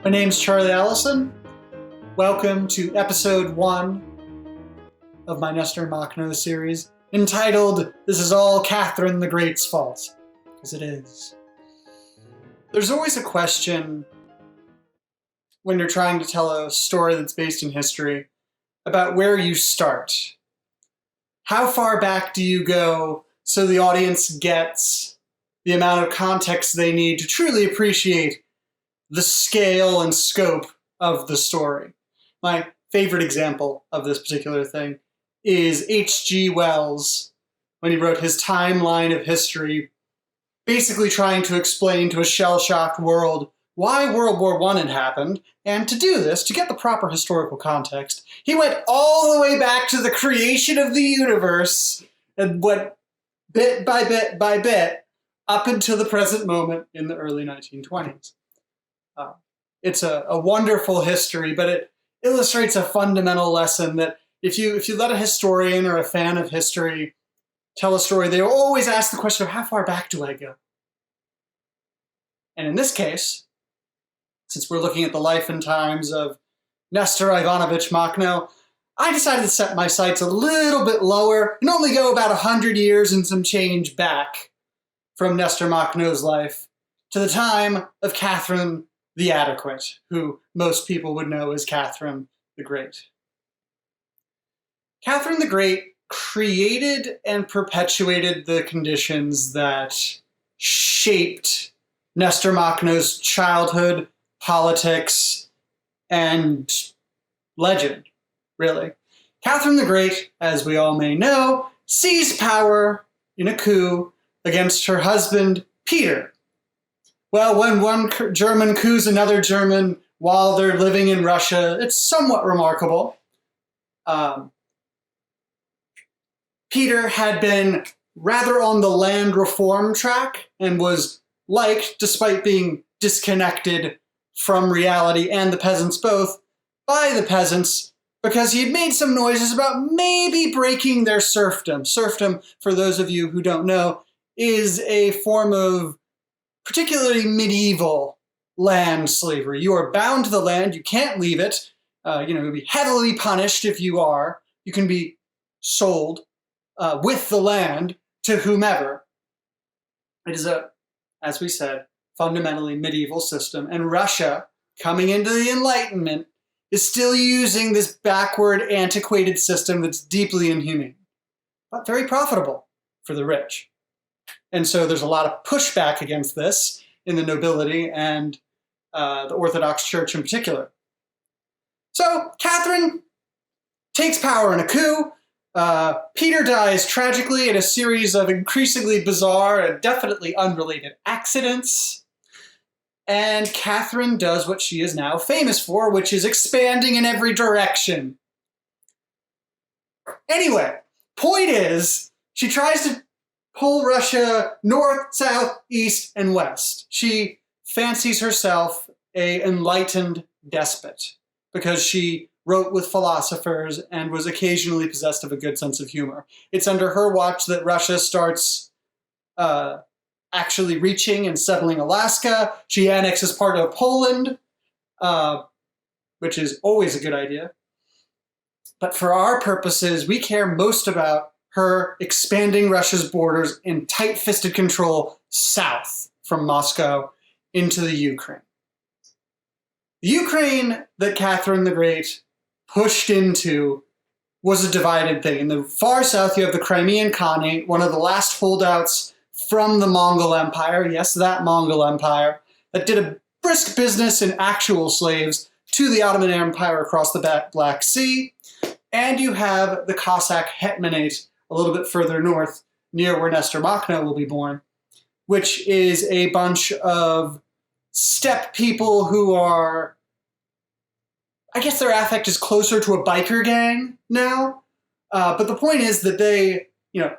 My name's Charlie Allison. Welcome to episode 1 of my Nestor Makhno series, entitled, This is All Catherine the Great's Fault. Because it is. There's always a question when you're trying to tell a story that's based in history about where you start. How far back do you go so the audience gets the amount of context they need to truly appreciate the scale and scope of the story? My favorite example of this particular thing is H.G. Wells when he wrote his timeline of history, basically trying to explain to a shell-shocked world why World War I had happened, and to do this, to get the proper historical context, he went all the way back to the creation of the universe and went bit by bit by bit up until the present moment in the early 1920s. It's a wonderful history, but it illustrates a fundamental lesson that if you let a historian or a fan of history tell a story, they will always ask the question of how far back do I go? And in this case, since we're looking at the life and times of Nestor Ivanovich Makhno, I decided to set my sights a little bit lower and only go about 100 years and some change back from Nestor Makhno's life to the time of Catherine the Adequate, who most people would know as Catherine the Great. Catherine the Great created and perpetuated the conditions that shaped Nestor Makhno's childhood, politics, and legend, really. Catherine the Great, as we all may know, seized power in a coup against her husband, Peter. Well, when one German coups another German while they're living in Russia, it's somewhat remarkable. Peter had been rather on the land reform track and was liked, despite being disconnected from reality and the peasants both, by the peasants because he had made some noises about maybe breaking their serfdom. Serfdom, for those of you who don't know, is a form of particularly medieval land slavery. You are bound to the land. You can't leave it. You'll be heavily punished if you are. You can be sold with the land to whomever. It is as we said, fundamentally medieval system. And Russia, coming into the Enlightenment, is still using this backward, antiquated system that's deeply inhumane, but very profitable for the rich. And so there's a lot of pushback against this in the nobility and the Orthodox Church in particular. So Catherine takes power in a coup. Peter dies tragically in a series of increasingly bizarre and definitely unrelated accidents. And Catherine does what she is now famous for, which is expanding in every direction. Anyway, point is, she tries to pull Russia north, south, east, and west. She fancies herself an enlightened despot because she wrote with philosophers and was occasionally possessed of a good sense of humor. It's under her watch that Russia starts actually reaching and settling Alaska. She annexes part of Poland, which is always a good idea. But for our purposes, we care most about her expanding Russia's borders in tight-fisted control south from Moscow into the Ukraine. The Ukraine that Catherine the Great pushed into was a divided thing. In the far south, you have the Crimean Khanate, one of the last holdouts from the Mongol Empire, yes, that Mongol Empire, that did a brisk business in actual slaves to the Ottoman Empire across the Black Sea. And you have the Cossack Hetmanate a little bit further north, near where Nestor Makhno will be born, which is a bunch of steppe people who are, I guess their affect is closer to a biker gang now. But the point is that they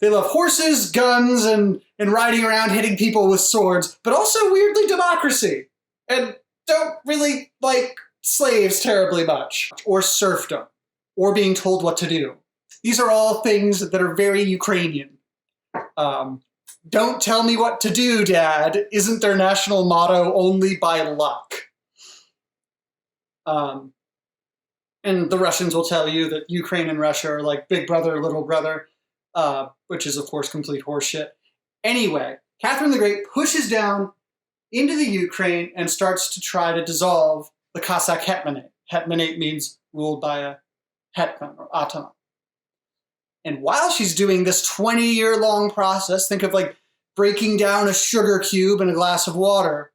love horses, guns, and riding around hitting people with swords, but also weirdly democracy, and don't really like slaves terribly much, or serfdom, or being told what to do. These are all things that are very Ukrainian. Don't tell me what to do, Dad, isn't their national motto only by luck. Um, and the Russians will tell you that Ukraine and Russia are like big brother, little brother, which is, of course, complete horseshit. Anyway, Catherine the Great pushes down into the Ukraine and starts to try to dissolve the Cossack hetmanate. Hetmanate means ruled by a hetman or ataman. And while she's doing this 20-year-long process, think of like breaking down a sugar cube in a glass of water,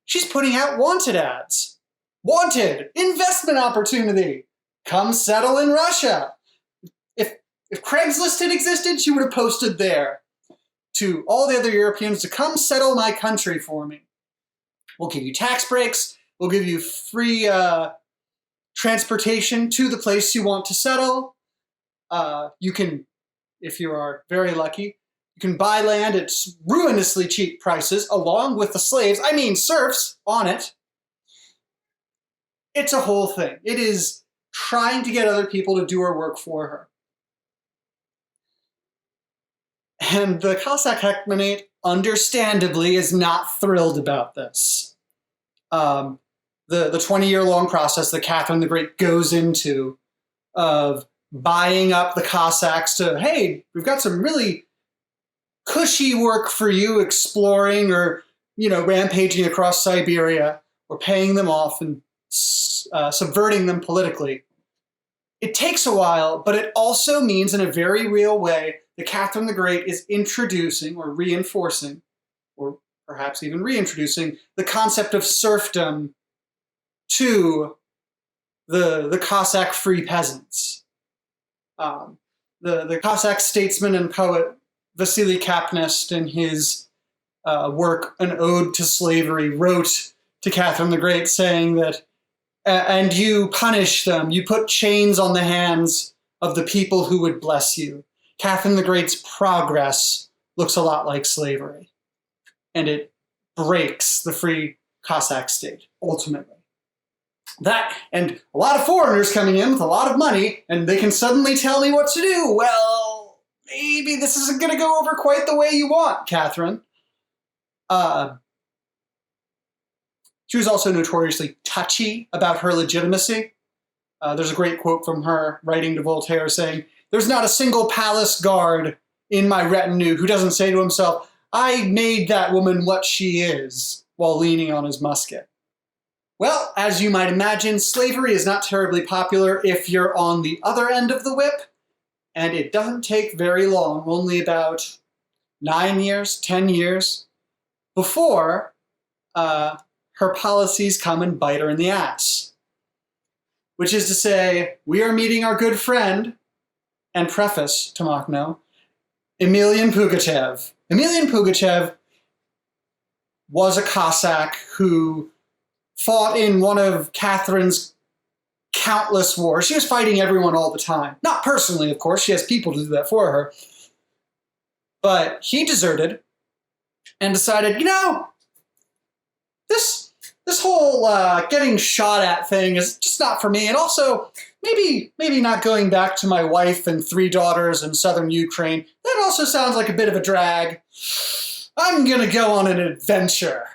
she's putting out wanted ads. Wanted! Investment opportunity! Come settle in Russia! If Craigslist had existed, she would have posted there to all the other Europeans to come settle my country for me. We'll give you tax breaks. We'll give you free transportation to the place you want to settle. You can, if you are very lucky, you can buy land at ruinously cheap prices along with the slaves, I mean serfs, on it. It's a whole thing. It is trying to get other people to do her work for her. And the Cossack hetmanate, understandably, is not thrilled about this. The 20-year-long process that Catherine the Great goes into of buying up the Cossacks to, hey, we've got some really cushy work for you exploring or, rampaging across Siberia. We're paying them off and subverting them politically. It takes a while, but it also means in a very real way that Catherine the Great is introducing or reinforcing, or perhaps even reintroducing, the concept of serfdom to the Cossack free peasants. The Cossack statesman and poet Vasily Kapnist, in his work An Ode to Slavery, wrote to Catherine the Great saying that, and you punish them, you put chains on the hands of the people who would bless you. Catherine the Great's progress looks a lot like slavery, and it breaks the free Cossack state, ultimately. That, and a lot of foreigners coming in with a lot of money, and they can suddenly tell me what to do. Well, maybe this isn't going to go over quite the way you want, Catherine. She was also notoriously touchy about her legitimacy. There's a great quote from her writing to Voltaire saying, "There's not a single palace guard in my retinue who doesn't say to himself, 'I made that woman what she is,' while leaning on his musket." Well, as you might imagine, slavery is not terribly popular if you're on the other end of the whip, and it doesn't take very long, only about 9 years, 10 years, before her policies come and bite her in the ass. Which is to say, we are meeting our good friend, and preface to Makhno, Emelian Pugachev. Emelian Pugachev was a Cossack who fought in one of Catherine's countless wars. She was fighting everyone all the time. Not personally, of course. She has people to do that for her. But he deserted and decided, this whole getting shot at thing is just not for me. And also, maybe not going back to my wife and 3 daughters in southern Ukraine. That also sounds like a bit of a drag. I'm going to go on an adventure.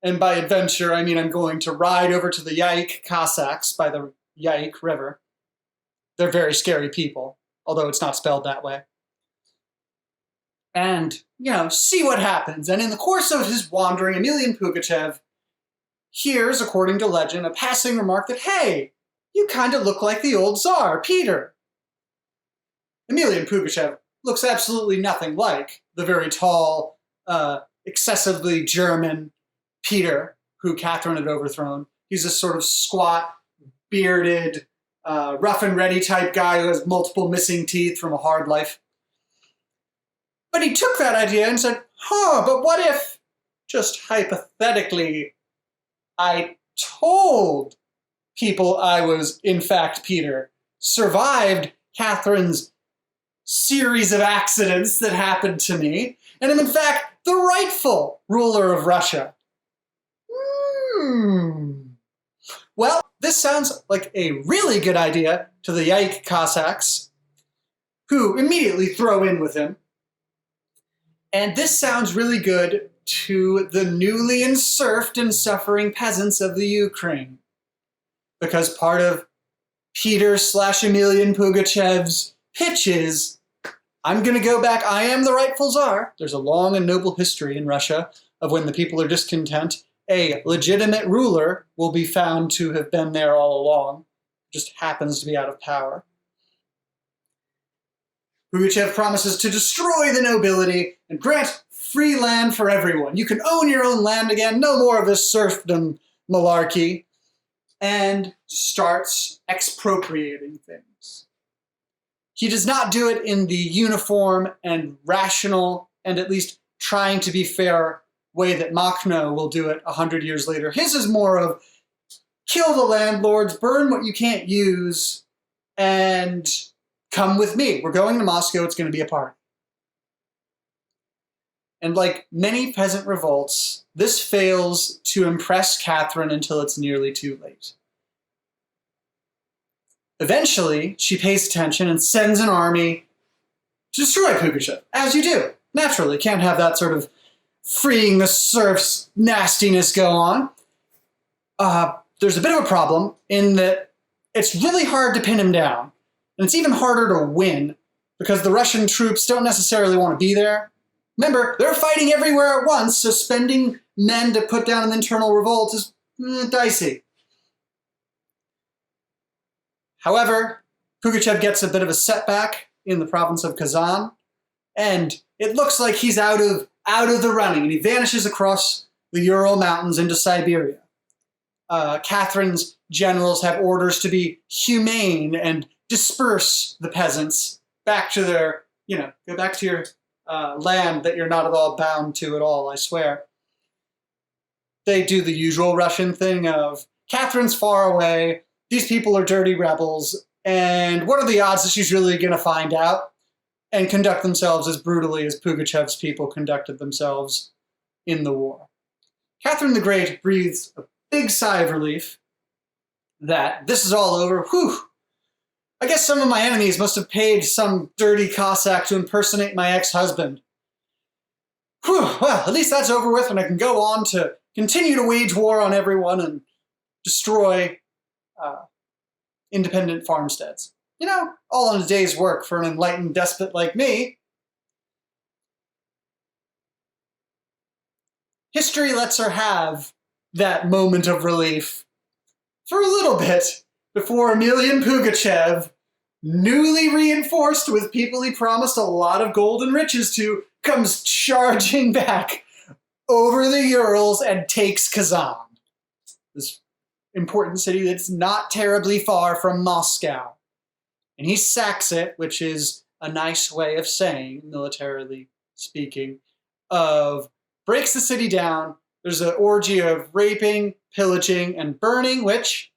And by adventure, I mean I'm going to ride over to the Yaik Cossacks by the Yaik River. They're very scary people, although it's not spelled that way. And, see what happens. And in the course of his wandering, Emelian Pugachev hears, according to legend, a passing remark that, hey, you kind of look like the old Tsar, Peter. Emelian Pugachev looks absolutely nothing like the very tall, excessively German Peter, who Catherine had overthrown. He's a sort of squat, bearded, rough and ready type guy who has multiple missing teeth from a hard life. But he took that idea and said, but what if, just hypothetically, I told people I was, in fact, Peter, survived Catherine's series of accidents that happened to me, and am, in fact, the rightful ruler of Russia. Well, this sounds like a really good idea to the Yaik Cossacks, who immediately throw in with him. And this sounds really good to the newly enserfed and suffering peasants of the Ukraine. because part of Peter/Emilian Pugachev's pitch is, I'm going to go back, I am the rightful Tsar. There's a long and noble history in Russia of when the people are discontent, a legitimate ruler will be found to have been there all along, just happens to be out of power. Pugachev promises to destroy the nobility and grant free land for everyone. You can own your own land again, no more of this serfdom malarkey, and starts expropriating things. He does not do it in the uniform and rational and at least trying to be fair way that Makhno will do it 100 years later. His is more of kill the landlords, burn what you can't use, and come with me. We're going to Moscow. It's going to be a party. And like many peasant revolts, this fails to impress Catherine until it's nearly too late. Eventually, she pays attention and sends an army to destroy Pugachev, as you do. Naturally, can't have that sort of freeing the serfs nastiness go on. There's a bit of a problem in that it's really hard to pin him down. And it's even harder to win because the Russian troops don't necessarily want to be there. Remember, they're fighting everywhere at once, so spending men to put down an internal revolt is dicey. However, Pugachev gets a bit of a setback in the province of Kazan, and it looks like he's out of the running, and he vanishes across the Ural Mountains into Siberia. Catherine's generals have orders to be humane and disperse the peasants back to their, go back to your land that you're not at all bound to at all, I swear. They do the usual Russian thing of, Catherine's far away, these people are dirty rebels, and what are the odds that she's really going to find out and conduct themselves as brutally as Pugachev's people conducted themselves in the war. Catherine the Great breathes a big sigh of relief that this is all over. Whew! I guess some of my enemies must have paid some dirty Cossack to impersonate my ex-husband. Whew! Well, at least that's over with, and I can go on to continue to wage war on everyone and destroy independent farmsteads. All in a day's work for an enlightened despot like me. History lets her have that moment of relief for a little bit before Emilian Pugachev, newly reinforced with people he promised a lot of gold and riches to, comes charging back over the Urals and takes Kazan, this important city that's not terribly far from Moscow. And he sacks it, which is a nice way of saying, militarily speaking, of breaks the city down. There's an orgy of raping, pillaging, and burning, which,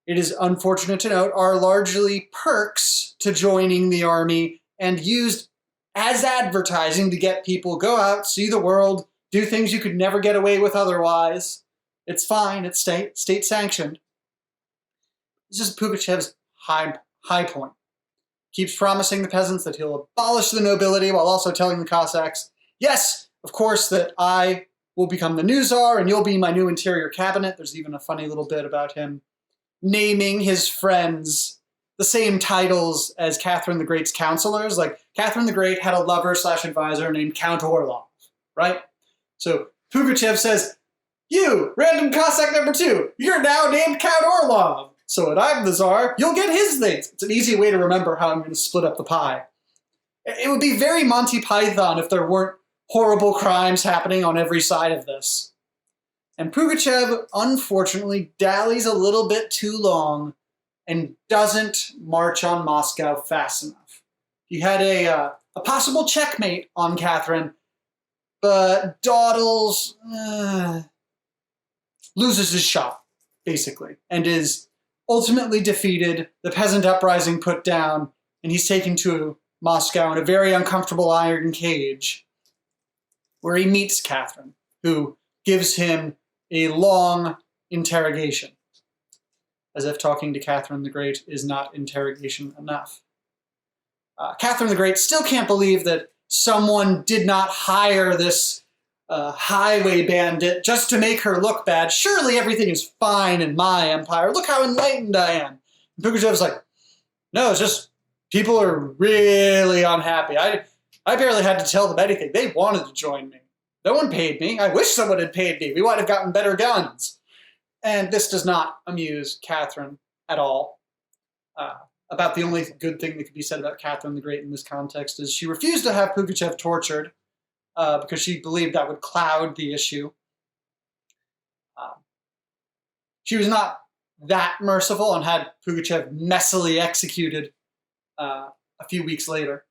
it is unfortunate to note, are largely perks to joining the army and used as advertising to get people go out, see the world, do things you could never get away with otherwise. It's fine. It's state sanctioned. This is Pugachev's high point. Keeps promising the peasants that he'll abolish the nobility while also telling the Cossacks, yes, of course, that I will become the new Tsar and you'll be my new interior cabinet. There's even a funny little bit about him naming his friends the same titles as Catherine the Great's counselors. Like, Catherine the Great had a lover/advisor named Count Orlov, right? So Pugachev says, you, random Cossack number 2, you're now named Count Orlov. So when I'm the Tsar, you'll get his things. It's an easy way to remember how I'm going to split up the pie. It would be very Monty Python if there weren't horrible crimes happening on every side of this. And Pugachev, unfortunately, dallies a little bit too long and doesn't march on Moscow fast enough. He had a possible checkmate on Catherine, but dawdles, loses his shot, basically, and is ultimately defeated, the peasant uprising put down, and he's taken to Moscow in a very uncomfortable iron cage, where he meets Catherine, who gives him a long interrogation, as if talking to Catherine the Great is not interrogation enough. Catherine the Great still can't believe that someone did not hire this a highway bandit just to make her look bad. Surely everything is fine in my empire. Look how enlightened I am. And Pugachev's like, no, it's just people are really unhappy. I barely had to tell them anything. They wanted to join me. No one paid me. I wish someone had paid me. We might have gotten better guns. And this does not amuse Catherine at all. About the only good thing that could be said about Catherine the Great in this context is she refused to have Pugachev tortured because she believed that would cloud the issue. She was not that merciful and had Pugachev messily executed a few weeks later.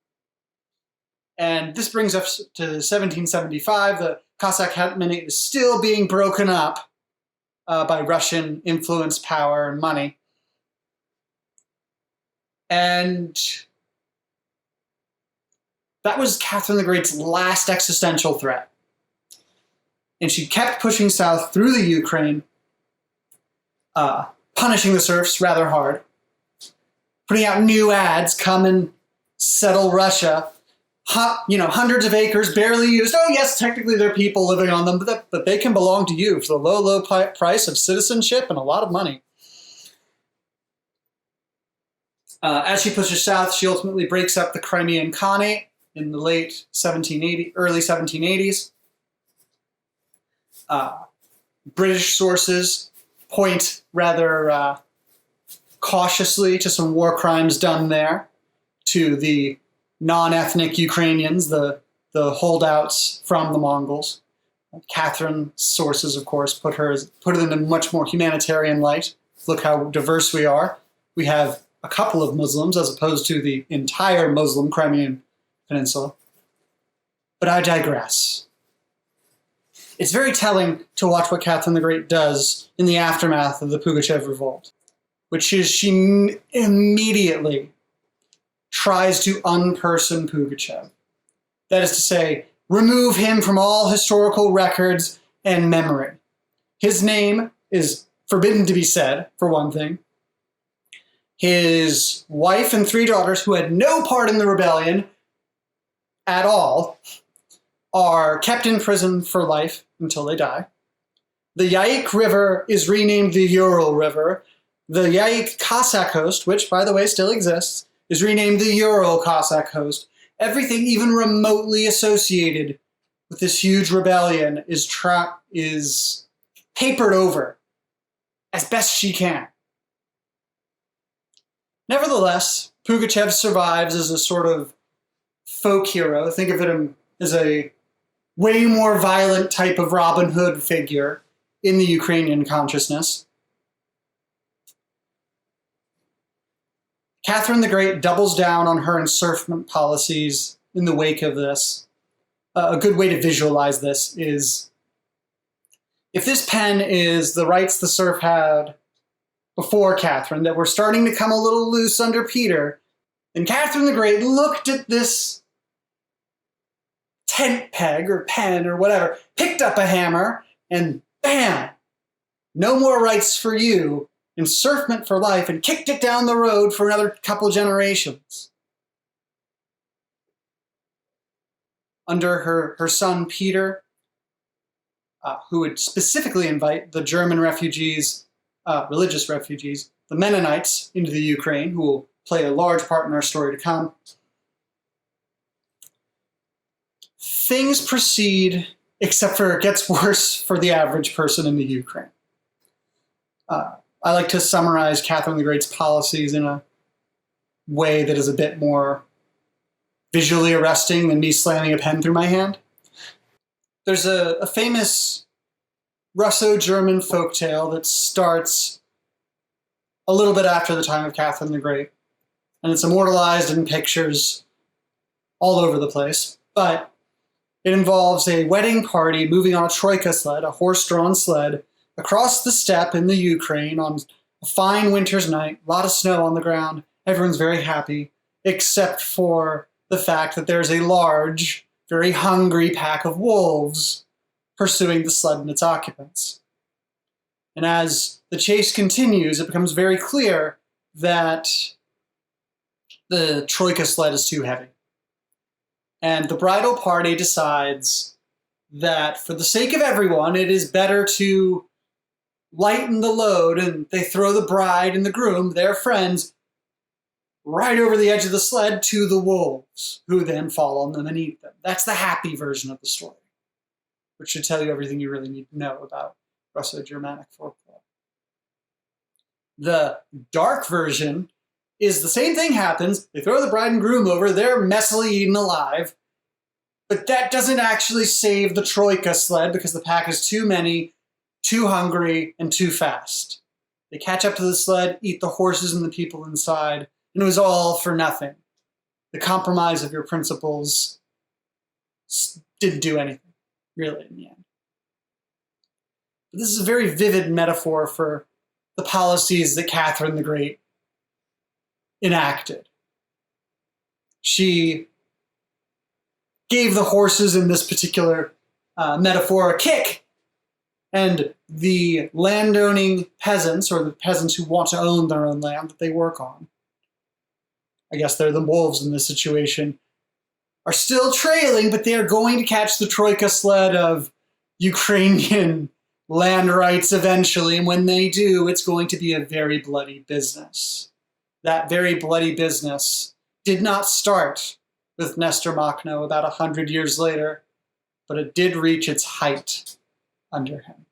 And this brings us to 1775. The Cossack Hetmanate is still being broken up by Russian influence, power, and money. And that was Catherine the Great's last existential threat. And she kept pushing south through the Ukraine, punishing the serfs rather hard, putting out new ads, come and settle Russia. Hundreds of acres barely used. Oh, yes, technically there are people living on them, but they can belong to you for the low, low price of citizenship and a lot of money. As she pushes south, she ultimately breaks up the Crimean Khanate in the early 1780s. British sources point rather cautiously to some war crimes done there, to the non-ethnic Ukrainians, the holdouts from the Mongols. Catherine's sources, of course, put it in a much more humanitarian light. Look how diverse we are. We have a couple of Muslims as opposed to the entire Muslim Crimean Peninsula. But I digress. It's very telling to watch what Catherine the Great does in the aftermath of the Pugachev revolt, which is she immediately tries to unperson Pugachev. That is to say, remove him from all historical records and memory. His name is forbidden to be said, for one thing. His wife and 3 daughters, who had no part in the rebellion at all, are kept in prison for life until they die. The Yaik River is renamed the Ural River. The Yaik Cossack Host, which, by the way, still exists, is renamed the Ural Cossack Host. Everything even remotely associated with this huge rebellion is papered over as best she can. Nevertheless, Pugachev survives as a sort of folk hero. Think of him as a way more violent type of Robin Hood figure in the Ukrainian consciousness. Catherine the Great doubles down on her encirclement policies in the wake of this. A good way to visualize this is, if this pen is the rights the serf had before Catherine, that were starting to come a little loose under Peter, then Catherine the Great looked at this tent peg or pen or whatever, picked up a hammer, and bam! No more rights for you, encirclement for life, and kicked it down the road for another couple generations. Under her son Peter, who would specifically invite the German refugees, religious refugees, the Mennonites, into the Ukraine, who will play a large part in our story to come. Things proceed, except for it gets worse for the average person in the Ukraine. I like to summarize Catherine the Great's policies in a way that is a bit more visually arresting than me slamming a pen through my hand. There's a famous Russo-German folktale that starts a little bit after the time of Catherine the Great, and it's immortalized in pictures all over the place, but it involves a wedding party moving on a troika sled, a horse-drawn sled, across the steppe in the Ukraine on a fine winter's night, a lot of snow on the ground, everyone's very happy, except for the fact that there's a large, very hungry pack of wolves pursuing the sled and its occupants. And as the chase continues, it becomes very clear that the troika sled is too heavy. And the bridal party decides that for the sake of everyone, it is better to lighten the load, and they throw the bride and the groom, their friends, right over the edge of the sled to the wolves, who then fall on them and eat them. That's the happy version of the story, which should tell you everything you really need to know about Russo-Germanic folklore. The dark version is the same thing happens. They throw the bride and groom over. They're messily eaten alive. But that doesn't actually save the Troika sled because the pack is too many, too hungry, and too fast. They catch up to the sled, eat the horses and the people inside, and it was all for nothing. The compromise of your principles didn't do anything, really, in the end. But this is a very vivid metaphor for the policies that Catherine the Great enacted. She gave the horses in this particular metaphor a kick, and the landowning peasants, or the peasants who want to own their own land that they work on, I guess they're the wolves in this situation, are still trailing, but they are going to catch the Troika sled of Ukrainian land rights eventually, and when they do, it's going to be a very bloody business. That very bloody business did not start with Nestor Makhno about 100 years later, but it did reach its height under him.